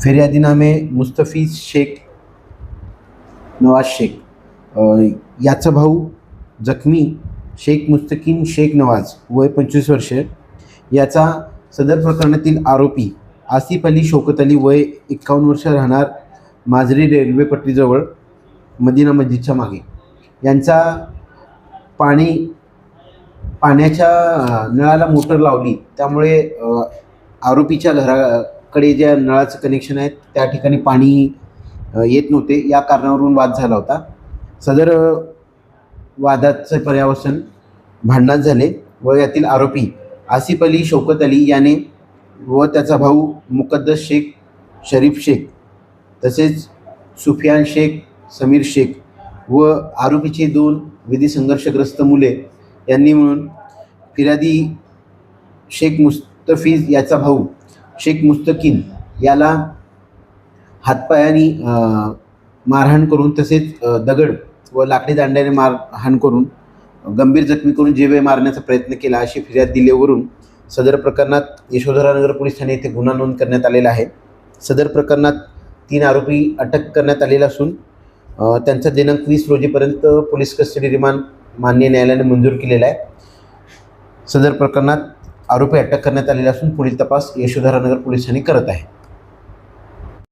फिर्यादीनामे मुस्तफीज शेख नवाज शेख, याचा भाऊ जखमी शेख मुस्तकीन शेख नवाज वय 25 वर्षे, याचा सदर प्रकरणातील आरोपी आसिफ अली शौकत अली वय 51 वर्ष, राहणार माजरी रेल्वे पट्टीजवळ मदिना मस्जिदच्या मागे, यांचा पाण्याच्या नळाला मोटर लावली, त्यामुळे आरोपीच्या घराकडे ज्या नळाचं कनेक्शन आहे त्या ठिकाणी पाणी येत नव्हते. या कारणावरून वाद झाला होता. सदर वादाचे पर्यावसन भांडणात झाले व यातील आरोपी आसिफ अली शौकत अली याने व त्याचा भाऊ मुकद्दस शेख शरीफ शेख तसेच सुफियान शेख समीर शेख व आरोपीचे 2 विधी संघर्षग्रस्त मुले यांनी मिळून फिर्यादी शेख मुस्तफीज याचा भाऊ शेख मुस्तकीन याला हातपायाने मारहाण करून तसेच दगड व लाकडी दांड्याने मारहाण करून गंभीर जखमी करून जीवे मारण्याचा प्रयत्न केला अशी फिर्याद दिल्यावरून सदर प्रकरणात यशोधरानगर पोलीस ठाणे येथे गुन्हा नोंद करण्यात आलेला आहे. सदर प्रकरणात 3 आरोपी अटक करण्यात आलेला असून त्यांचा दिनांक 20 रोजीपर्यंत पोलीस कस्टडी रिमांड माननीय न्यायालयाने मंजूर केलेला आहे. सदर प्रकरणात आरोपी अटक करण्यात आलेला असून पुढील तपास यशोधरानगर पोलीस ठाणे करत आहे.